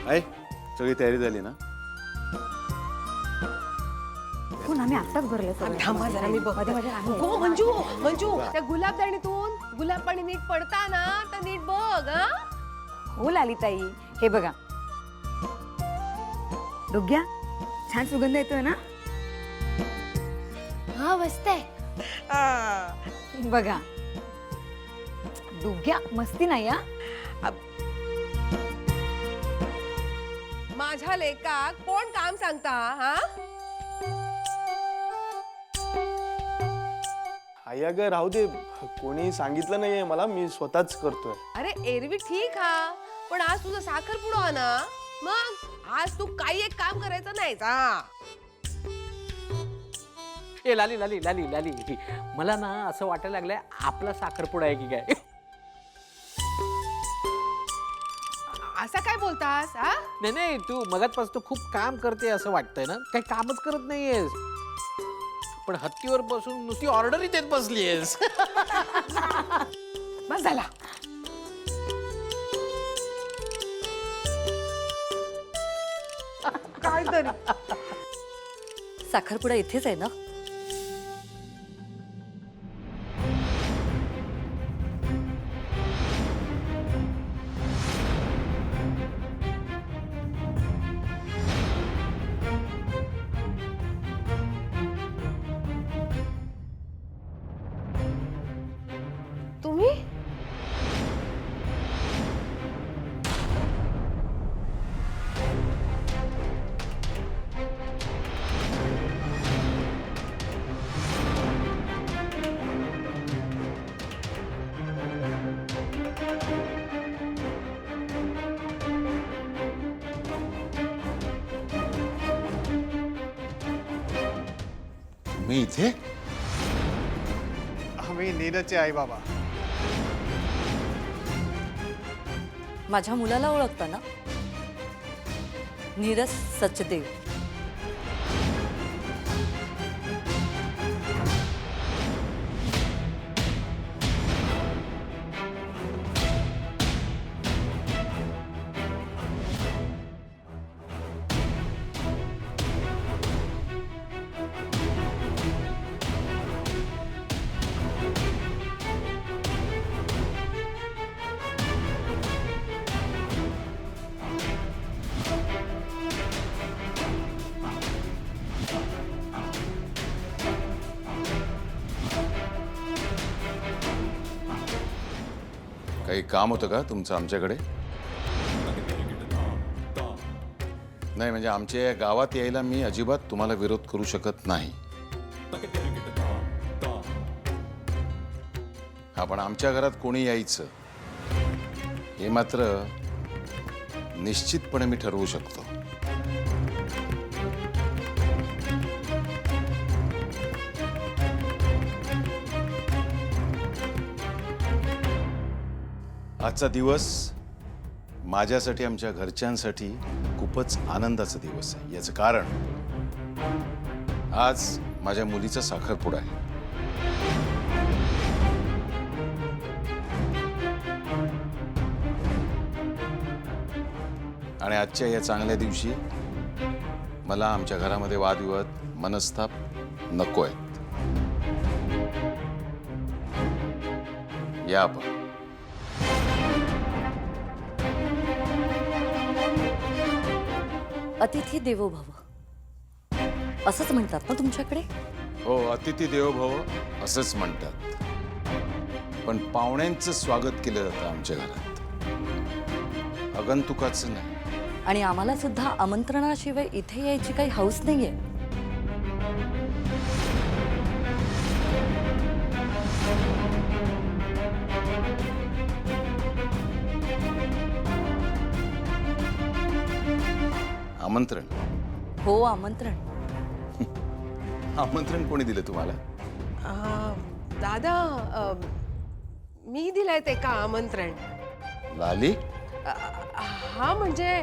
आहे सगळी तयारी झाली ना? पण आम्ही आत्ताच भरले थांबा जरा मी बघते. हो मंजू मंजू त्या गुलाबदाणीतून गुलाब पाणी नीट पडता ना तर नीट बघ. हा हो लालिताई, हे बघा डुग्ग्या, छान सुगंध येतोय ना? हा मस्त आहे. बघा डुग्ग्या, मस्ती नाही हा? माझ्या लेकाक कोण काम सांगता? हा आई अगं राहू दे, कोणी सांगितलं नाहीये मला, मी स्वतःच करतोय. अरे एरवी ठीक हा, पण आज तुझा साखरपुडा हा ना, मग आज तू काही एक काम करायचं नाही. ए लाली लाली लाली लाली, मला ना असं वाटायला लागलंय आपला साखरपुडा आहे की काय. असं काय बोलतास? हा नाही नाही, तू मगाचपासून तू खूप काम करते असं वाटतंय ना. काही कामच करत नाहीयेस, पण हत्तीवर बसून नुसती ऑर्डर देत बसलीयस. बस झाला. काय तरी साखरपुडा इथेच आहे ना? तुम्ही मी इथे? आम्ही नीरजचे आई बाबा. माझ्या मुलाला ओळखता ना? नीरज सचदेव. काही काम होतं का तुमचं आमच्याकडे? नाही म्हणजे आमच्या या गावात यायला मी अजिबात तुम्हाला विरोध करू शकत नाही. हा, पण आमच्या घरात कोणी यायचं हे मात्र निश्चितपणे मी ठरवू शकतो. आजचा दिवस माझ्यासाठी, आमच्या घरच्यांसाठी खूपच आनंदाचा दिवस आहे. याचं कारण आज माझ्या मुलीचा साखरपुडा आहे. आणि आजच्या या चांगल्या दिवशी मला आमच्या घरामध्ये वादविवाद, मनस्ताप नको आहेत. या आपण. अतिथी देवो भव असंच म्हणतात ना तुमच्याकडे? हो, अतिथी देवो भव असंच म्हणतात. पण पाहुण्यांचं स्वागत केलं जातं आमच्या घरात, आगंतुकाचं नाही. आणि आम्हाला सुद्धा आमंत्रणाशिवाय इथे यायची काही हौस नाहीये. आमंत्रण? हो, आमंत्रण. आमंत्रण कोणी दिलं तुम्हाला? दादा, मी दिलंय ते का आमंत्रण. लाली? हा म्हणजे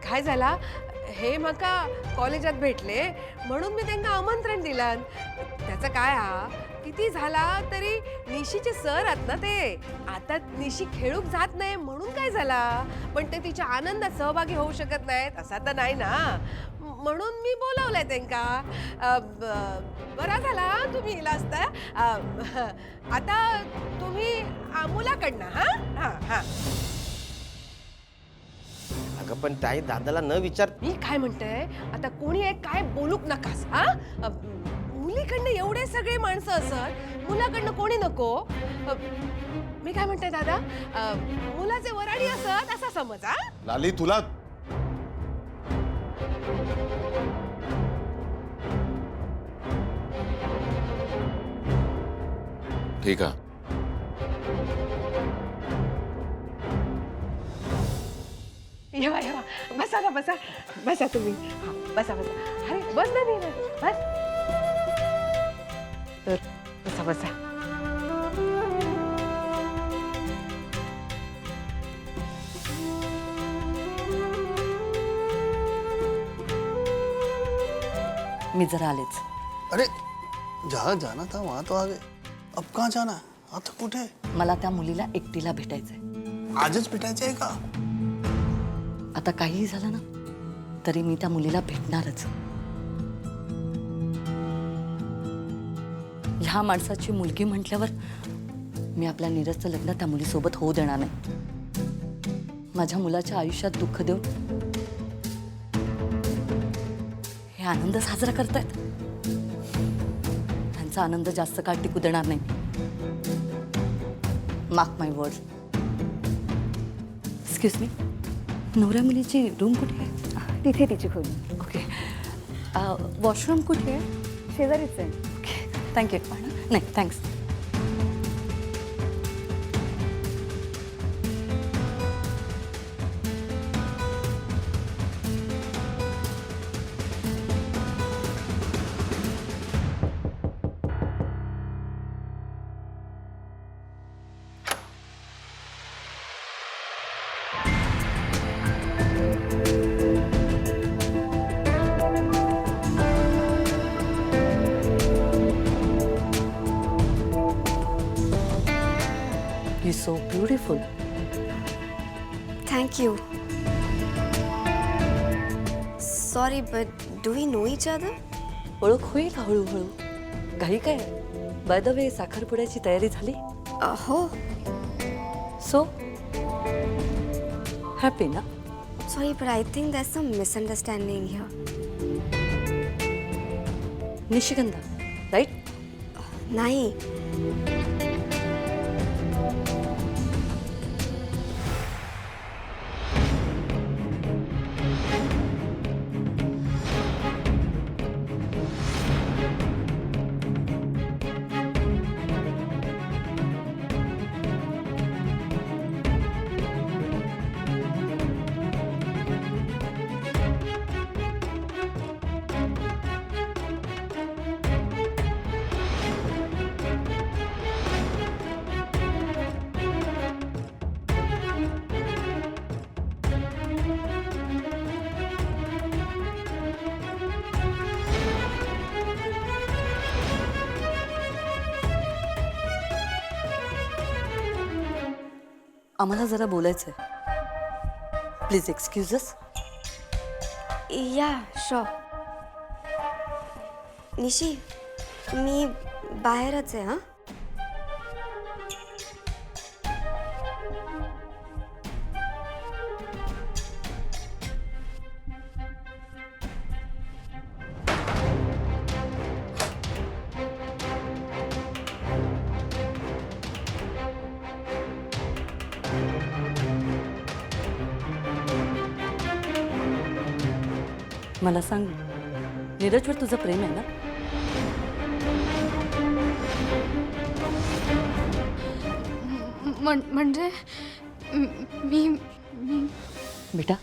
काय झाला, हे म्हाका कॉलेजात भेटले म्हणून मी त्यांना आमंत्रण दिलं. त्याचं काय हा, किती झाला तरी निशीचे सर आहेत ना ते. आता निशी खेळूक जात नाही म्हणून काय झाला, पण ते तिच्या आनंदात सहभागी होऊ शकत नाहीत असा तर नाही ना. म्हणून मी बोलावलंय त्यांका. बरा झाला तुम्ही इला असता. आता तुम्ही मुलाकडनं. हा हा हा. अगं पण ताई दादाला न विचार. मी काय म्हणते, आता कोणी एक काय बोलूक नकास. हा मुलीकडनं एवढे सगळे माणसं असत, मुलाकडनं कोणी नको. मी काय म्हणते दादा, मुलाचे वराडी असत असा समज. हा लाली तुला ठीक आहे. येवा येवा, बसा ना बसा. बसा तुम्ही. हा, बसा बसा. अरे बस ना नीरज, बस. तर बसा बसा. मी जरा आलेच. अरे जहाँ जाना था वहां तो आ गए, अब कहाँ जाना है? आता कुठे? मला त्या मुलीला एकटीला भेटायचंय. आजच भेटायचं आहे का? आता काहीही झालं ना तरी मी त्या मुलीला भेटणारच. ह्या माणसाची मुलगी म्हटल्यावर मी आपल्या नीरजचं लग्न त्या मुलीसोबत होऊ देणार नाही. माझ्या मुलाच्या आयुष्यात दुःख देऊन हे आनंद साजरा करतायत. त्यांचा आनंद जास्त काळ टिकू देणार नाही. मार्क माय वर्ड. एक्सक्यूज मी, नवऱ्या मुलीची रूम कुठे आहे? तिथे तिची खोली. ओके. वॉशरूम कुठे आहे? शेजारीच आहे. Okay, thank you. नाही thanks. You're so beautiful. Thank you. Sorry, but do we know each other? ओळख होईल हळूहळू. घाई काय? बाय द वे, साखरपुड्याची तयारी झाली? हो. सो हॅपी ना? Sorry, but I think there's some misunderstanding here. Nishigandha, right? नाही. आम्हाला जरा बोलायचंय. Please excuse us. Yeah, sure. निशी, मी बाहेरच आहे. हा मला सांग, नीरजवर तुझं प्रेम आहे ना? म्हणजे मी बेटा,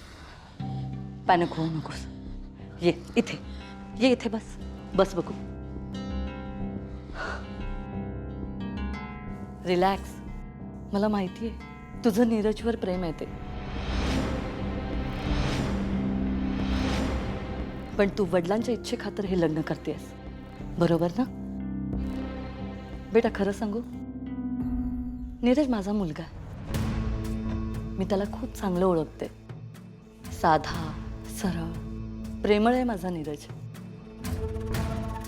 पॅनिक होऊ नकोस. ये इथे, ये इथे बस. बस बघू. रिलॅक्स. मला माहिती आहे तुझं नीरजवर प्रेम आहे ते, पण तू वडिलांच्या इच्छेखातर हे लग्न करतेस, बरोबर ना? बेटा खरं सांगू, नीरज माझा मुलगा आहे. मी त्याला खूप चांगलं ओळखते. साधा, सरळ, प्रेमळ आहे माझा नीरज.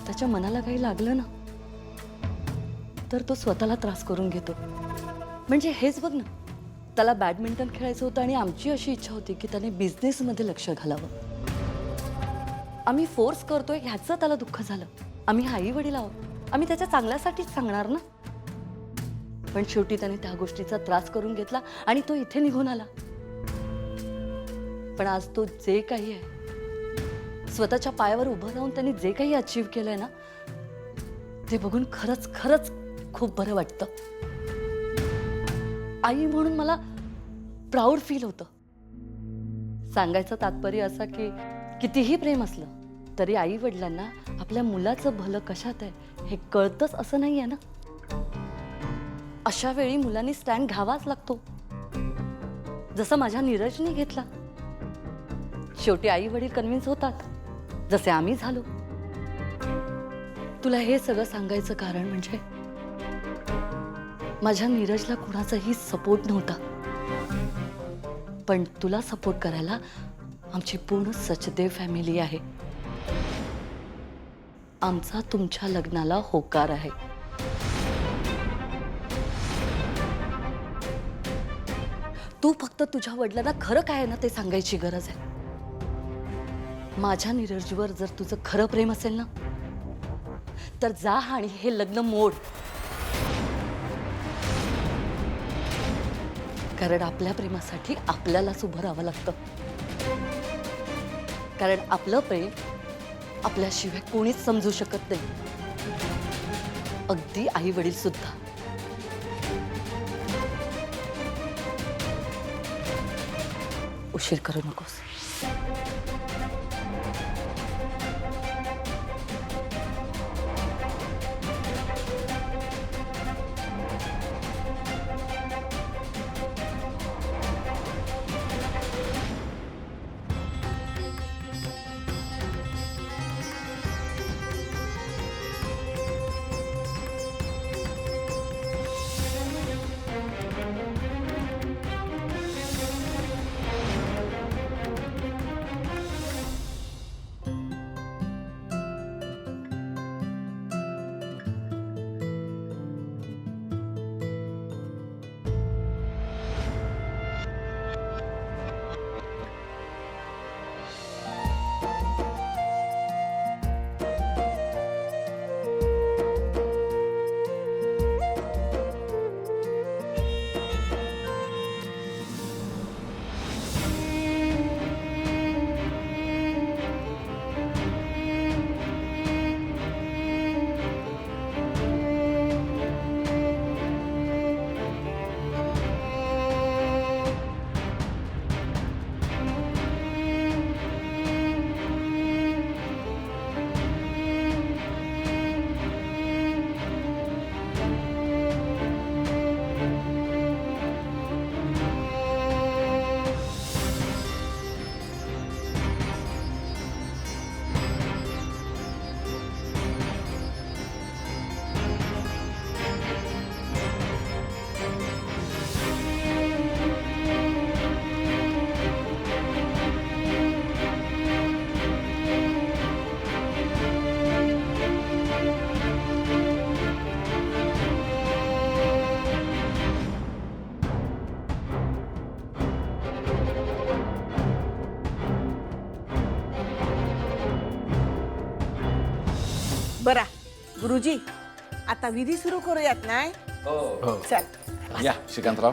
त्याच्या मनाला काही लागलं ना तर तो स्वतःला त्रास करून घेतो. म्हणजे हेच बघ ना, त्याला बॅडमिंटन खेळायचं होतं आणि आमची अशी इच्छा होती की त्याने बिझनेसमध्ये लक्ष घालावं. आम्ही फोर्स करतोय ह्याचं त्याला दुःख झालं. आम्ही आई वडील आहोत, आम्ही त्याच्या चांगल्यासाठीच सांगणार ना. पण शेवटी त्याने त्या गोष्टीचा त्रास करून घेतला आणि तो इथे निघून आला. पण आज तो जे काही आहे, स्वतःच्या पायावर उभं राहून त्यांनी जे काही अचीव्ह केलंय ना, ते बघून खरंच खरंच खूप बरं वाटतं. आई म्हणून मला प्राऊड फील होतं. सांगायचं तात्पर्य असं की कितीही प्रेम असलं तरी आई वडिलांना आपल्या मुलाचं भलं कशात आहे हे कळतंच असं नाही आहे ना. अशा वेळी मुलांनी स्टँड घ्यावाच लागतो, जसं माझ्या नीरजने घेतला. शेवटी आई वडील कन्व्हिन्स होतात, जसे आम्ही झालो. तुला हे सगळं सांगायचं कारण म्हणजे माझ्या नीरजला कुणाचाही सपोर्ट नव्हता, पण तुला सपोर्ट करायला आमची पूर्ण सचदेव फॅमिली आहे. आमचा तुमच्या लग्नाला होकार आहे. तू फक्त तुझ्या वडिलांना खरं काय आहे ना ते सांगायची गरज आहे. माझ्या नीरजवर जर तुझं खरं प्रेम असेल ना तर जा आणि हे लग्न मोड. कारण आपल्या प्रेमासाठी आपल्यालाच उभं राहावं लागतं. कारण आपलं प्रेम आपल्याशिवाय कोणीच समजू शकत नाही, अगदी आई वडील सुद्धा. उशीर करू नकोस. बरा गुरुजी, आता विधी सुरू करूयात नाही? चल. या श्रीकांतराव.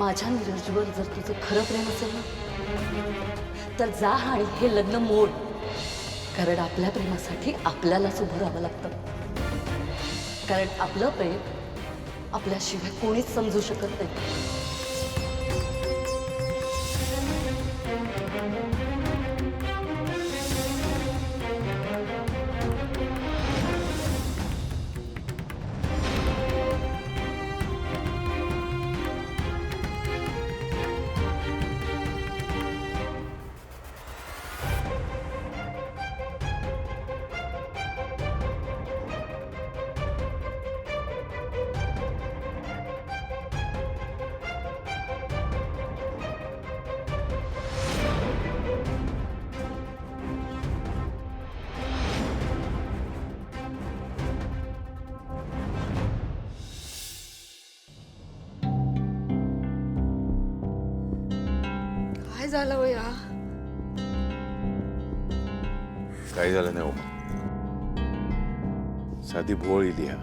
माझ्या नीरजवर जर तुझं खरं प्रेम असेल ना तर जा आणि हे लग्न मोड. कारण आपल्या प्रेमासाठी आपल्यालाच उभं राहावं लागतं. कारण आपलं प्रेम आपल्याशिवाय कोणीच समजू शकत नाही. काय झालं हो या? काही झालं नाही उमा. साधी भोळ इली हा.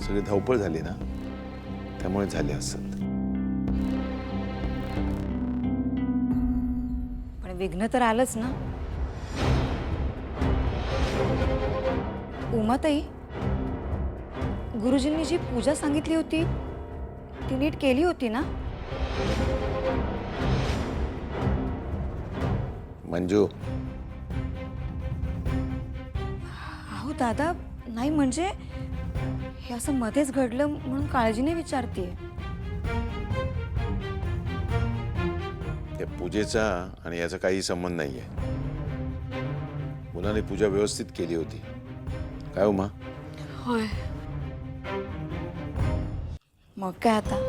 सगळी धावपळ झाली ना त्यामुळे झाले असत. पण विघ्न तर आलंच ना. उमाताई, गुरुजींनी जी पूजा सांगितली होती ती नीट केली होती ना? मंजू, अहो दादा, नाही म्हणजे हे असं मध्येच घडलं म्हणून काळजीने विचारते. त्या पूजेचा आणि याचा काही संबंध नाहीये. मुलाने पूजा व्यवस्थित केली होती. काय उमा? होय. मग काय आता,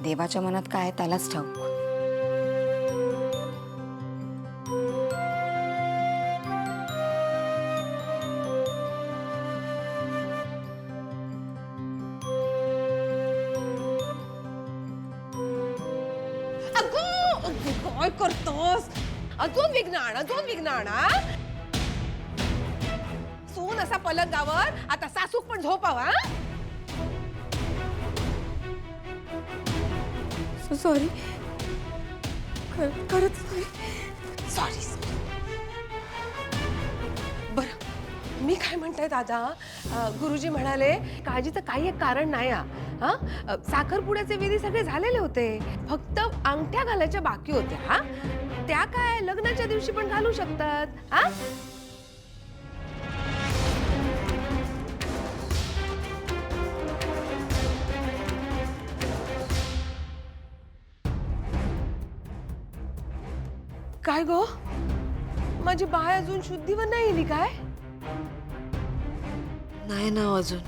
देवाच्या मनात काय आहे त्यालाच ठाऊक. काय करतोस? अजून विघ्न आणा. सून असा पलंगावर आता सासूक पण झोपावा. सॉरी, खरंच सॉरी. बरं, मी काय म्हणते दादा, गुरुजी म्हणाले काळजीचं काही एक कारण नाही. हा, साखरपुड्याचे विधी सगळे झालेले होते, फक्त अंगठ्या घालायच्या बाकी होत्या. हा, त्या काय लग्नाच्या दिवशी पण घालू शकतात. हा, काय गो, माझी बाय अजून शुद्धीवर नाही आली काय? नाही ना अजून.